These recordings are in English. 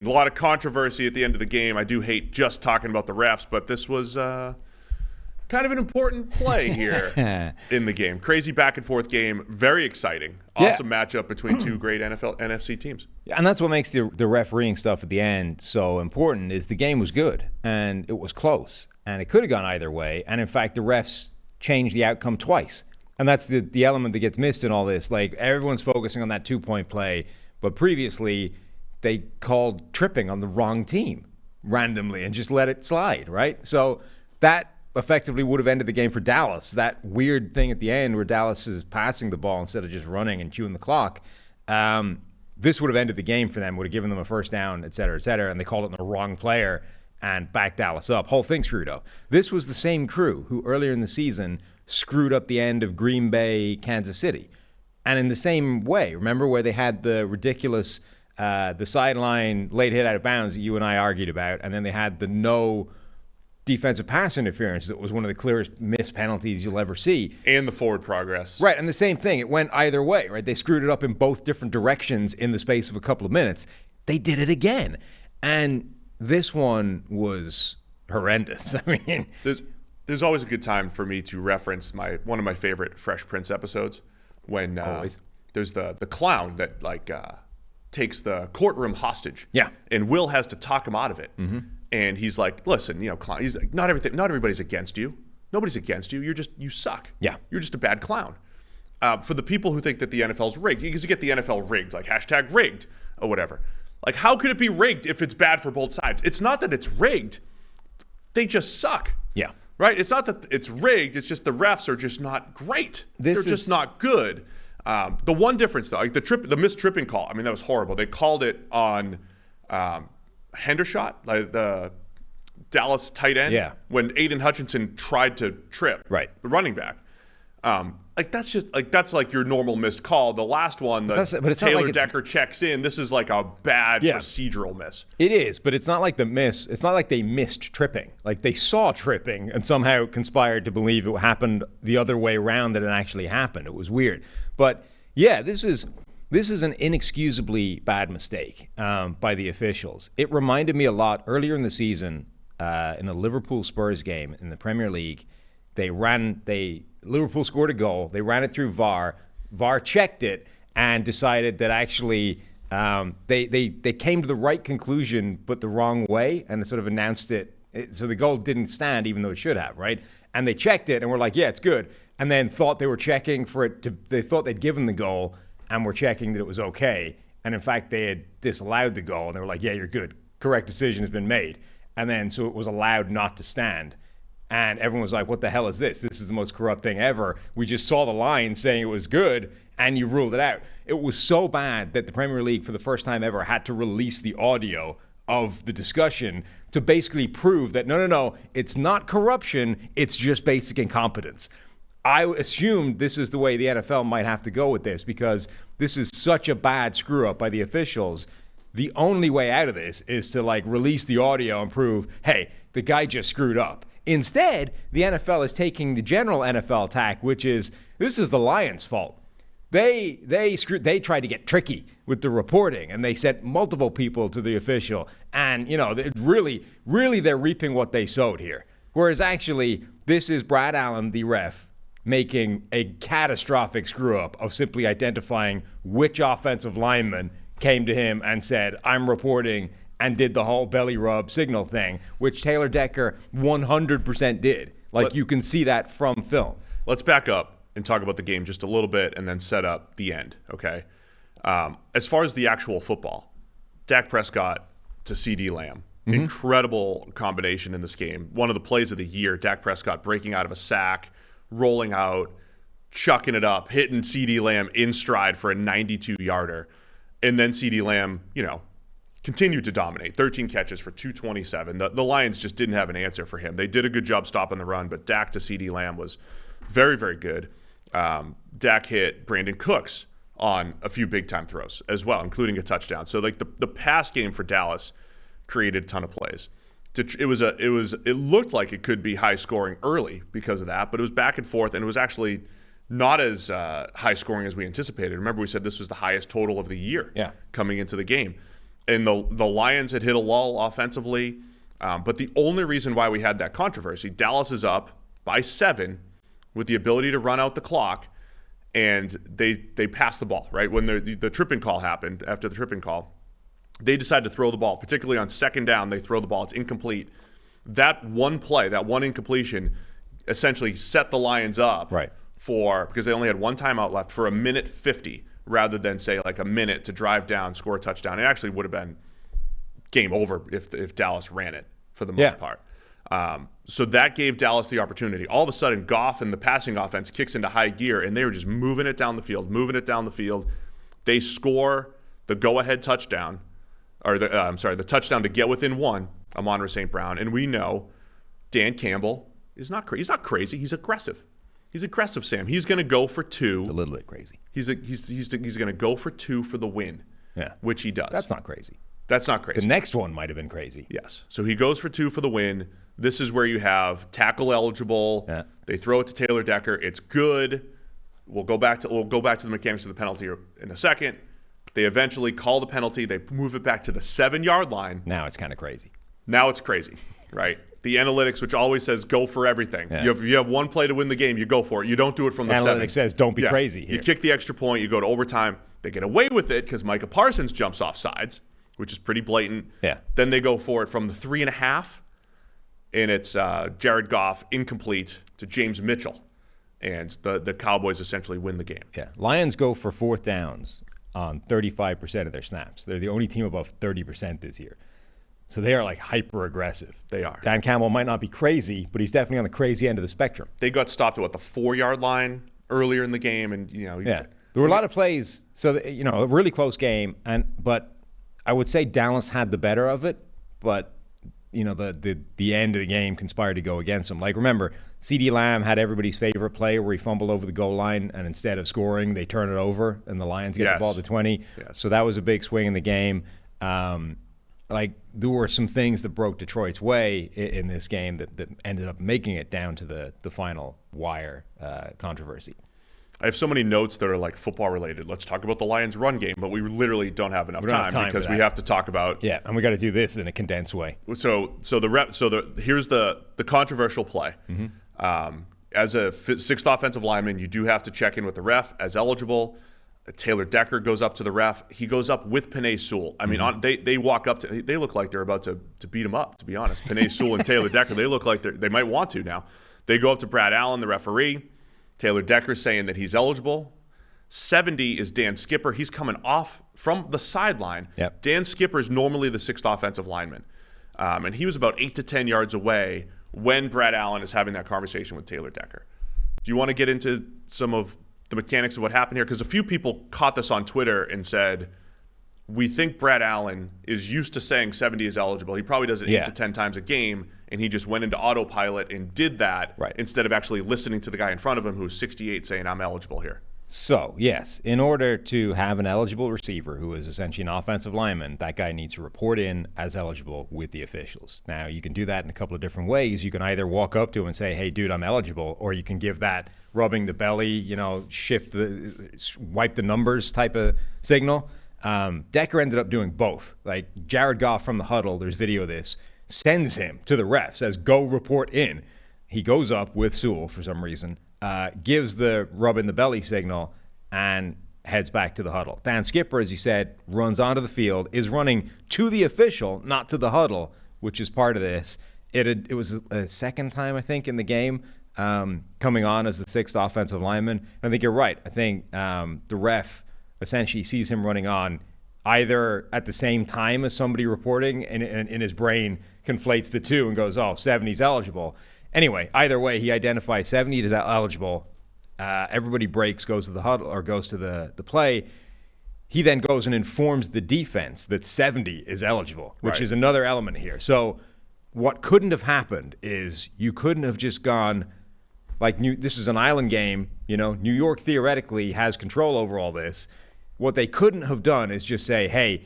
A lot of controversy at the end of the game. I do hate just talking about the refs, but this was kind of an important play here in the game. Crazy back and forth game. Very exciting. Awesome matchup between two great NFC teams. Yeah, and that's what makes the refereeing stuff at the end so important is the game was good and it was close and it could have gone either way. And in fact, the refs changed the outcome twice. And that's the element that gets missed in all this. Like everyone's focusing on that 2-point play, but previously they called tripping on the wrong team randomly and just let it slide, right? So that effectively would have ended the game for Dallas. That weird thing at the end where Dallas is passing the ball instead of just running and chewing the clock. This would have ended the game for them, would have given them a first down, et cetera, and they called it on the wrong player and backed Dallas up. Whole thing screwed up. This was the same crew who earlier in the season screwed up the end of Green Bay, Kansas City. And in the same way, remember where they had the ridiculous the sideline late hit out of bounds that you and I argued about, and then they had the no defensive pass interference that was one of the clearest missed penalties you'll ever see. And the forward progress. Right, and the same thing. It went either way, right? They screwed it up in both different directions in the space of a couple of minutes. They did it again. And this one was horrendous. I mean, there's always a good time for me to reference one of my favorite Fresh Prince episodes when there's the clown that takes the courtroom hostage. Yeah. And Will has to talk him out of it. Mm-hmm. And he's like, listen, clown. He's like, not everybody's against you. Nobody's against you. You suck. Yeah. You're just a bad clown. For the people who think that the NFL's rigged, because you get the NFL rigged, like #rigged or whatever. Like, how could it be rigged if it's bad for both sides? It's not that it's rigged. They just suck. Yeah. Right? It's not that it's rigged. It's just the refs are just not great. They're just not good. The one difference, though, like the missed tripping call, I mean, that was horrible. They called it on Hendershot, like the Dallas tight end, when Aiden Hutchinson tried to trip the running back. That's like your normal missed call. The last one, Taylor Decker checks in. This is like a bad procedural miss. It is, but it's not like it's not like they missed tripping. Like they saw tripping and somehow conspired to believe it happened the other way around that it actually happened. It was weird. But yeah, this is an inexcusably bad mistake by the officials. It reminded me a lot earlier in the season in the Liverpool-Spurs game in the Premier League. Liverpool scored a goal. They ran it through VAR. VAR checked it and decided that actually they came to the right conclusion but the wrong way and sort of announced it. So the goal didn't stand even though it should have, right? And they checked it and were like, yeah, it's good. And then thought they were checking for it they thought they'd given the goal and were checking that it was okay. And in fact, they had disallowed the goal and they were like, yeah, you're good. Correct decision has been made. And then so it was allowed not to stand. And everyone was like, what the hell is this? This is the most corrupt thing ever. We just saw the line saying it was good, and you ruled it out. It was so bad that the Premier League, for the first time ever, had to release the audio of the discussion to basically prove that, no, it's not corruption, it's just basic incompetence. I assumed this is the way the NFL might have to go with this because this is such a bad screw-up by the officials. The only way out of this is to release the audio and prove, hey, the guy just screwed up. Instead, the NFL is taking the general NFL tack, which is this is the Lions' fault. They tried to get tricky with the reporting, and they sent multiple people to the official. And really, they're reaping what they sowed here. Whereas actually, this is Brad Allen, the ref, making a catastrophic screw-up of simply identifying which offensive lineman came to him and said, "I'm reporting," and did the whole belly rub signal thing, which Taylor Decker 100% did. You can see that from film. Let's back up and talk about the game just a little bit and then set up the end, okay? As far as the actual football, Dak Prescott to CeeDee Lamb. Mm-hmm. Incredible combination in this game. One of the plays of the year, Dak Prescott breaking out of a sack, rolling out, chucking it up, hitting CeeDee Lamb in stride for a 92-yarder. And then CeeDee Lamb, continued to dominate. 13 catches for 227. The Lions just didn't have an answer for him. They did a good job stopping the run, but Dak to CeeDee Lamb was very, very good. Dak hit Brandon Cooks on a few big-time throws as well, including a touchdown. So the pass game for Dallas created a ton of plays. It looked like it could be high scoring early because of that, but it was back and forth, and it was actually not as high scoring as we anticipated. Remember, we said this was the highest total of the year coming into the game. and the Lions had hit a lull offensively. But the only reason why we had that controversy, Dallas is up by 7 with the ability to run out the clock, and they passed the ball, right? When the tripping call happened, after the tripping call, they decided to throw the ball, particularly on second down. They throw the ball. It's incomplete. That one play, that one incompletion, essentially set the Lions up because they only had one timeout left for 1:50 rather than, say, like a minute to drive down, score a touchdown. It actually would have been game over if Dallas ran it for the most part. So that gave Dallas the opportunity. All of a sudden, Goff and the passing offense kicks into high gear, and they were just moving it down the field. They score the go-ahead touchdown, or the touchdown to get within 1, Amon-Ra St. Brown. And we know Dan Campbell is not crazy. He's not crazy. He's aggressive. He's aggressive, Sam. He's going to go for 2. It's a little bit crazy. He's going to go for 2 for the win, which he does. That's not crazy. That's not crazy. The next one might have been crazy. Yes. So he goes for 2 for the win. This is where you have tackle eligible. Yeah. They throw it to Taylor Decker. It's good. We'll go back to the mechanics of the penalty in a second. They eventually call the penalty. They move it back to the 7-yard line. Now it's kind of crazy. Now it's crazy, right? The analytics, which always says go for everything. Yeah. You have one play to win the game. You go for it. You don't do it from the 7. Analytics says don't be crazy here. You kick the extra point. You go to overtime. They get away with it because Micah Parsons jumps off sides, which is pretty blatant. Yeah. Then they go for it from the 3.5, and it's Jared Goff incomplete to James Mitchell, and the Cowboys essentially win the game. Yeah. Lions go for 4th downs on 35% of their snaps. They're the only team above 30% this year. So they are like hyper aggressive. They are. Dan Campbell might not be crazy, but he's definitely on the crazy end of the spectrum. They got stopped at the 4-yard line earlier in the game, and there were a lot of plays. So a really close game, but I would say Dallas had the better of it, but the end of the game conspired to go against them. Like, remember, CeeDee Lamb had everybody's favorite play where he fumbled over the goal line, and instead of scoring, they turn it over, and the Lions get the ball to 20. Yes. So that was a big swing in the game. There were some things that broke Detroit's way in this game that ended up making it down to the final wire controversy. I have so many notes that are like football related. Let's talk about the Lions' run game, but we literally don't have enough time because we have to talk about. Yeah, and we got to do this in a condensed way. So here's the controversial play. Mm-hmm. As a 6th offensive lineman, you do have to check in with the ref as eligible. Taylor Decker goes up to the ref. He goes up with Penei Sewell. I mean, they walk up to. They look like they're about to beat him up. To be honest, Penei Sewell and Taylor Decker. They look like they might want to now. They go up to Brad Allen, the referee. Taylor Decker saying that he's eligible. 70 is Dan Skipper. He's coming off from the sideline. Yep. Dan Skipper is normally the 6th offensive lineman. And he was about 8 to 10 yards away when Brad Allen is having that conversation with Taylor Decker. Do you want to get into some of the mechanics of what happened here? Because a few people caught this on Twitter and said, we think Brad Allen is used to saying 70 is eligible. He probably does it 8 to 10 times a game, and he just went into autopilot and did that instead of actually listening to the guy in front of him who's 68 saying, I'm eligible here. So, yes, in order to have an eligible receiver who is essentially an offensive lineman, that guy needs to report in as eligible with the officials. Now, you can do that in a couple of different ways. You can either walk up to him and say, hey, dude, I'm eligible, or you can give that rubbing the belly, wipe the numbers type of signal. Decker ended up doing both. Like, Jared Goff from the huddle, there's video of this, sends him to the ref, says, go report in. He goes up with Sewell for some reason, gives the rub in the belly signal, and heads back to the huddle. Dan Skipper, as you said, runs onto the field, is running to the official, not to the huddle, which is part of this. It was a second time, I think, in the game, coming on as the 6th offensive lineman. And I think you're right. I think the ref essentially sees him running on either at the same time as somebody reporting, and in his brain conflates the two and goes, 70's eligible. Anyway, either way, he identifies 70 as eligible. Everybody breaks, goes to the huddle or goes to the play. He then goes and informs the defense that 70 is eligible, which is another element here. So what couldn't have happened is you couldn't have just gone this is an island game. New York theoretically has control over all this. What they couldn't have done is just say, hey,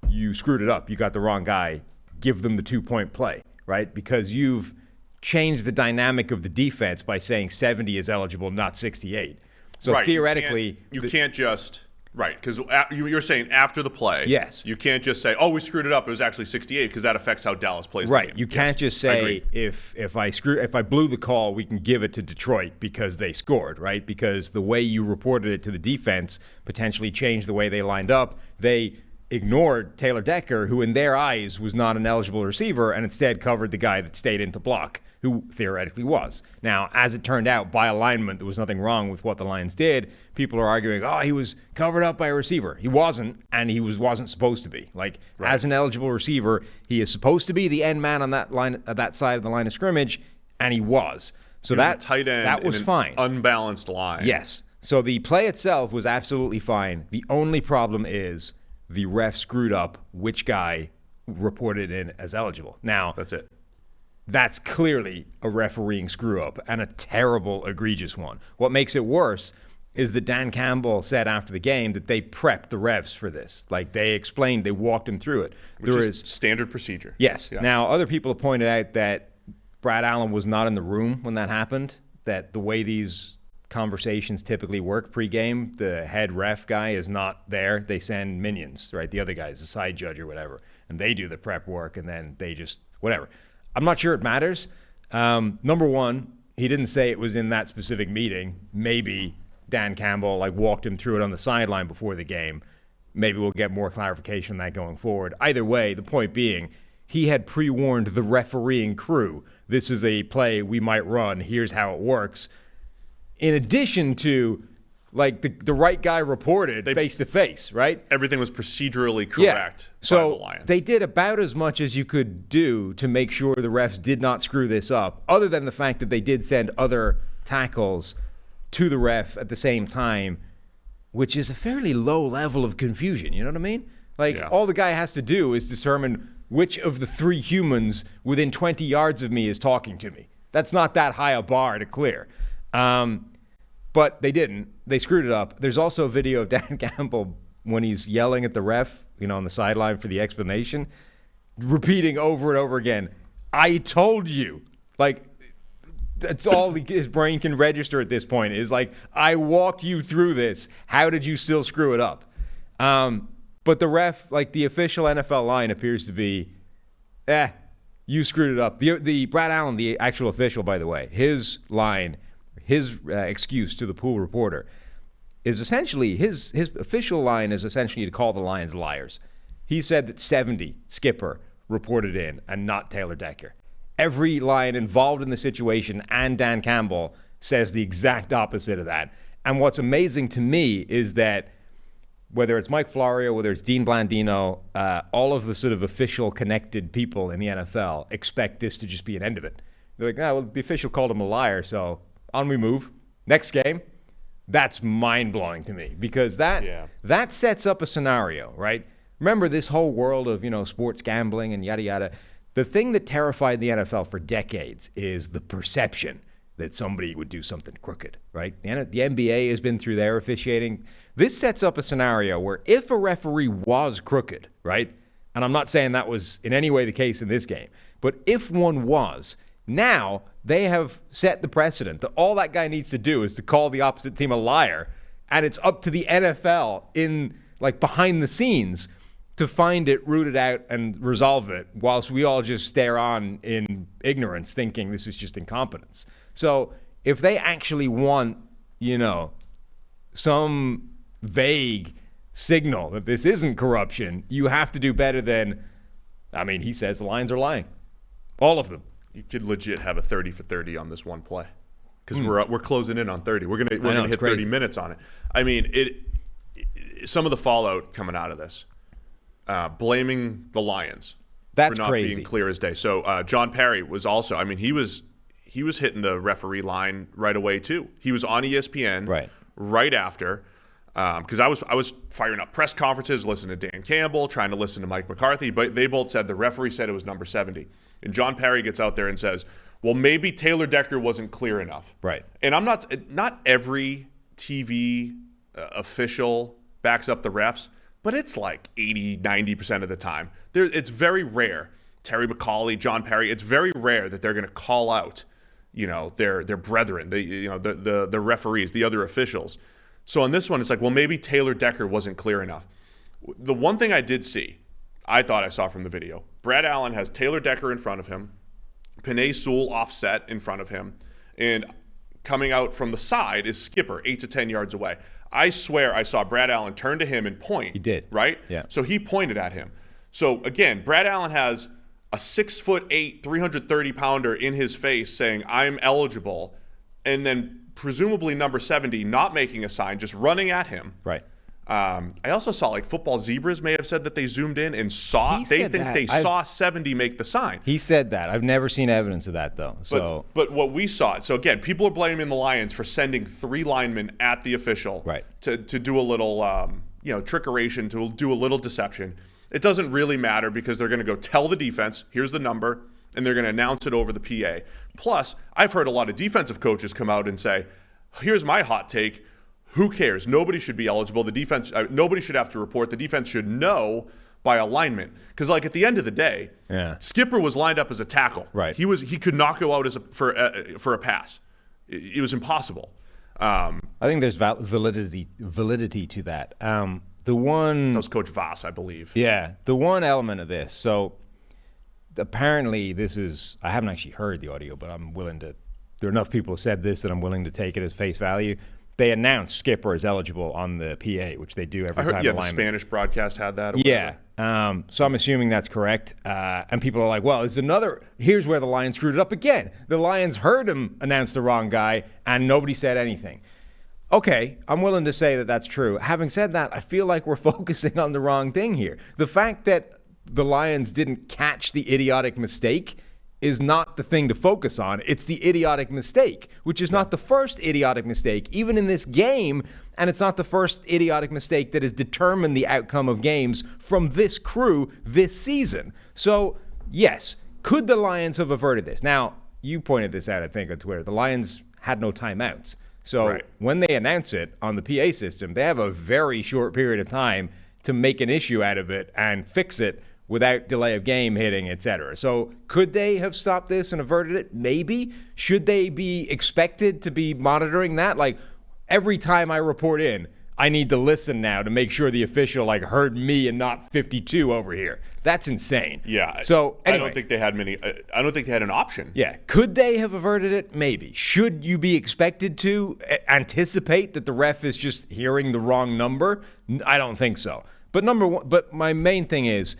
you screwed it up. You got the wrong guy. Give them the 2-point play, right? Because you've changed the dynamic of the defense by saying 70 is eligible, not 68. So theoretically... You can't just Right, because you're saying after the play, Yes. you can't just say, "Oh, we screwed it up. It was actually 68," because that affects how Dallas plays. Right. The game. You can't just say if I blew the call, we can give it to Detroit because they scored, right? Because the way you reported it to the defense potentially changed the way they lined up. They ignored Taylor Decker, who in their eyes was not an eligible receiver, and instead covered the guy that stayed in to block, who theoretically was. Now, as it turned out, by alignment, there was nothing wrong with what the Lions did. People are arguing, oh, he was covered up by a receiver. He wasn't, and he wasn't supposed to be. Like, as an eligible receiver, he is supposed to be the end man on that line, that side of the line of scrimmage, and he was. So that tight end that was in an fine. Unbalanced line. Yes. So the play itself was absolutely fine. The only problem is the ref screwed up which guy reported in as eligible. Now, That's it. that's clearly a refereeing screw-up, and a terrible, egregious one. What makes it worse is that Dan Campbell said after the game that they prepped the refs for this. Like, they explained, they walked them through it. Which is standard procedure. Yes. Yeah. Now, other people have pointed out that Brad Allen was not in the room when that happened, that the way these conversations typically work pregame, the head ref guy is not there. They send minions, right? The other guy is a side judge or whatever, and they do the prep work, and then they just, whatever. I'm not sure it matters. Number one, he didn't say it was in that specific meeting. Maybe Dan Campbell walked him through it on the sideline before the game. Maybe we'll get more clarification on that going forward. Either way, the point being, he had pre-warned the refereeing crew. This is a play we might run. Here's how it works. In addition to, the right guy reported face-to-face, right? Everything was procedurally correct by the Lions. So they did about as much as you could do to make sure the refs did not screw this up, other than the fact that they did send other tackles to the ref at the same time, which is a fairly low level of confusion. You know what I mean? All the guy has to do is determine which of the three humans within 20 yards of me is talking to me. That's not that high a bar to clear. But they didn't. They screwed it up. There's also a video of Dan Campbell when he's yelling at the ref, on the sideline for the explanation, repeating over and over again, "I told you." That's all his brain can register at this point is I walked you through this. How did you still screw it up? But the ref, the official NFL line appears to be, you screwed it up. The Brad Allen, the actual official, by the way, his line, his excuse to the pool reporter is essentially, his official line is essentially to call the Lions liars. He said that 70 Skipper reported in and not Taylor Decker. Every Lion involved in the situation and Dan Campbell says the exact opposite of that. And what's amazing to me is that whether it's Mike Florio, whether it's Dean Blandino, all of the sort of official connected people in the NFL expect this to just be an end of it. They're like, well, the official called him a liar, so on we move. Next game. That's mind-blowing to me because that sets up a scenario, right? Remember this whole world of, sports gambling and yada, yada. The thing that terrified the NFL for decades is the perception that somebody would do something crooked, right? The NBA has been through their officiating. This sets up a scenario where if a referee was crooked, right? And I'm not saying that was in any way the case in this game, but if one was, now they have set the precedent that all that guy needs to do is to call the opposite team a liar, and it's up to the NFL in behind the scenes to find it, root it out, and resolve it, whilst we all just stare on in ignorance thinking this is just incompetence. So if they actually want, some vague signal that this isn't corruption, you have to do better than, he says the Lions are lying. All of them. You could legit have a 30 for 30 on this one play because we're closing in on 30. We're gonna hit 30 minutes on it. Some of the fallout coming out of this. Blaming the Lions for not being clear as day. So John Perry was also, he was hitting the referee line right away too. He was on ESPN right after, because I was firing up press conferences, listening to Dan Campbell, trying to listen to Mike McCarthy, but they both said the referee said it was number 70. And John Perry gets out there and says, well, maybe Taylor Decker wasn't clear enough. Right. And I'm not every TV official backs up the refs, but it's 80, 90% of the time. It's very rare. Terry McCauley, John Perry, it's very rare that they're going to call out, their brethren, the referees, the other officials. So on this one, it's like, well, maybe Taylor Decker wasn't clear enough. The one thing I did see, I thought I saw from the video, Brad Allen has Taylor Decker in front of him, Penei Sewell offset in front of him, and coming out from the side is Skipper, 8 to 10 yards away. I swear I saw Brad Allen turn to him and point. He did. Right? Yeah. So he pointed at him. So again, Brad Allen has a 6'8", 330-pounder in his face saying, I'm eligible, and then presumably number 70 not making a sign, just running at him. Right. I also saw like Football Zebras may have said that they zoomed in and saw. Saw 70 make the sign. He said that. I've never seen evidence of that though. So, but what we saw. So again, people are blaming the Lions for sending 3 linemen at the official, right, to do a little trickeration, to do a little deception. It doesn't really matter because they're going to go tell the defense, here's the number, and they're going to announce it over the PA. Plus, I've heard a lot of defensive coaches come out and say, here's my hot take. Who cares? Nobody should be eligible. The defense, nobody should have to report. The defense should know by alignment. Because, like, at the end of the day, Skipper was lined up as a tackle. Right. He could not go out for a pass. It was impossible. I think there's validity to that. That was Coach Voss, I believe. Yeah. The one element of this. So apparently this is, I haven't actually heard the audio, but I'm willing to, there are enough people who said this that I'm willing to take it as face value. They announced Skipper as eligible on the PA, which they do every time. Yeah, the Spanish broadcast had that. Yeah. So I'm assuming that's correct. And people are like, well, here's where the Lions screwed it up again. The Lions heard him announce the wrong guy, and nobody said anything. Okay, I'm willing to say that that's true. Having said that, I feel like we're focusing on the wrong thing here. The fact that the Lions didn't catch the idiotic mistake is not the thing to focus on. It's the idiotic mistake, which is not the first idiotic mistake, even in this game, and it's not the first idiotic mistake that has determined the outcome of games from this crew this season. So, yes, could the Lions have averted this? Now, you pointed this out, I think, on Twitter. The Lions had no timeouts. So when they announce it on the PA system, they have a very short period of time to make an issue out of it and fix it without delay of game hitting, etc. So could they have stopped this and averted it? Maybe. Should they be expected to be monitoring that? Like, every time I report in, I need to listen now to make sure the official heard me and not 52 over here. That's insane. Yeah. So anyway, I don't think they had an option. Yeah. Could they have averted it? Maybe. Should you be expected to anticipate that the ref is just hearing the wrong number? I don't think so. But my main thing is,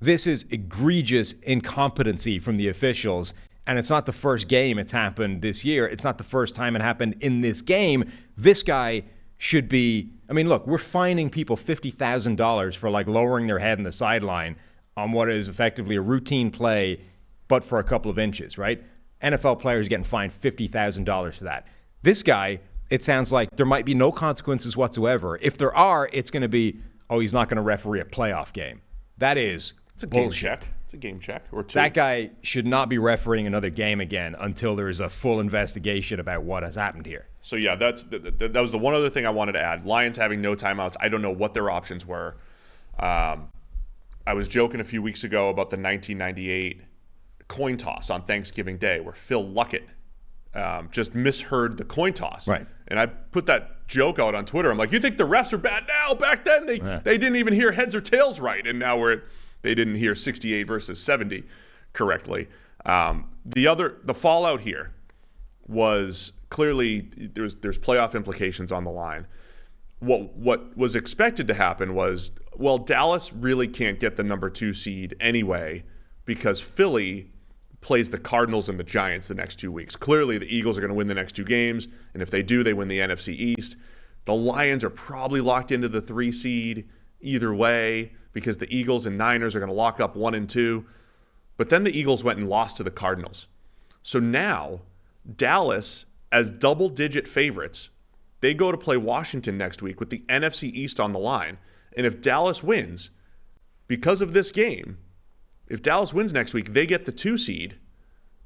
this is egregious incompetency from the officials, and it's not the first game it's happened this year. It's not the first time it happened in this game. This guy should be, look, we're fining people $50,000 for lowering their head in the sideline on what is effectively a routine play, but for a couple of inches, right? NFL players getting fined $50,000 for that. This guy, it sounds like there might be no consequences whatsoever. If there are, it's going to be, he's not going to referee a playoff game. That is It's a bullshit. game check. It's a game check or two. That guy should not be refereeing another game again until there is a full investigation about what has happened here. So yeah, that was the one other thing I wanted to add. Lions having no timeouts. I don't know what their options were. I was joking a few weeks ago about the 1998 coin toss on Thanksgiving Day where Phil Luckett just misheard the coin toss. Right. And I put that joke out on Twitter. I'm like, you think the refs are bad now? Back then they didn't even hear heads or tails right, and now they didn't hear 68 versus 70 correctly. The fallout here was clearly there's playoff implications on the line. What was expected to happen was, well, Dallas really can't get the number 2 seed anyway because Philly plays the Cardinals and the Giants the next 2 weeks. Clearly, the Eagles are going to win the next 2 games, and if they do, they win the NFC East. The Lions are probably locked into the 3 seed either way because the Eagles and Niners are going to lock up 1 and 2. But then the Eagles went and lost to the Cardinals. So now, Dallas, as double-digit favorites, they go to play Washington next week with the NFC East on the line. And if Dallas wins, because of this game, if Dallas wins next week, they get the 2 seed.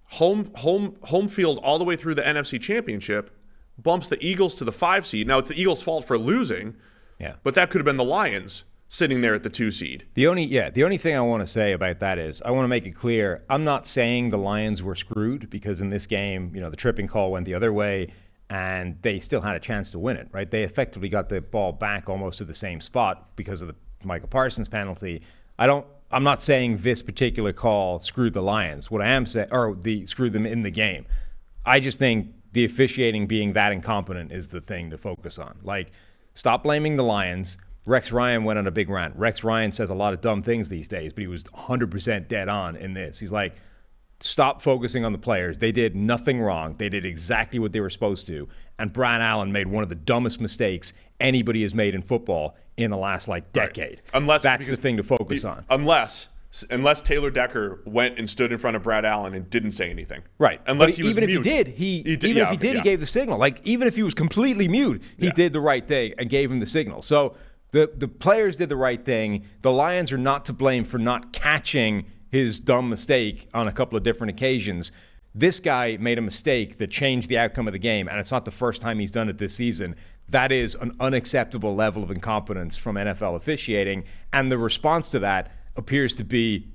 Home field all the way through the NFC Championship, bumps the Eagles to the 5 seed. Now, it's the Eagles' fault for losing, but that could have been the Lions sitting there at the 2 seed. The only thing I want to say about that is I want to make it clear, I'm not saying the Lions were screwed because in this game, the tripping call went the other way. and they still had a chance to win it, right? They effectively got the ball back almost to the same spot because of the Michael Parsons penalty. I'm not saying this particular call screwed the Lions. What I am saying, or screwed them in the game. I just think the officiating being that incompetent is the thing to focus on. Like, stop blaming the Lions. Rex Ryan went on a big rant. Rex Ryan says a lot of dumb things these days, but he was 100% dead on in this. He's like, stop focusing on the players. They did nothing wrong. They did exactly what they were supposed to. And Brad Allen made one of the dumbest mistakes anybody has made in football in the last decade. Unless that's the thing to focus on. Unless Taylor Decker went and stood in front of Brad Allen and didn't say anything. Right. Unless but he was even mute. If he did, he gave the signal. Like, even if he was completely mute, he did the right thing and gave him the signal. So the players did the right thing. The Lions are not to blame for not catching his dumb mistake on a couple of different occasions. This guy made a mistake that changed the outcome of the game, and it's not the first time he's done it this season. That is an unacceptable level of incompetence from NFL officiating, and the response to that appears to be,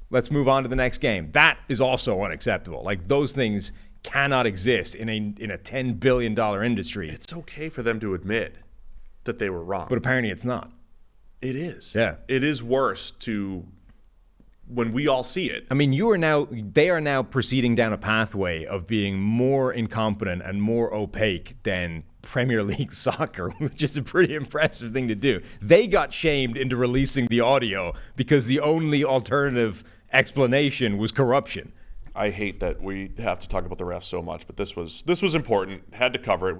let's move on to the next game. That is also unacceptable. Like, those things cannot exist in a $10 billion industry. It's okay for them to admit that they were wrong. But apparently it's not. It is. Yeah. It is worse when we all see it. I mean, they are now proceeding down a pathway of being more incompetent and more opaque than Premier League soccer, which is a pretty impressive thing to do. They got shamed into releasing the audio because the only alternative explanation was corruption. I hate that we have to talk about the refs so much, but this was important. Had to cover it.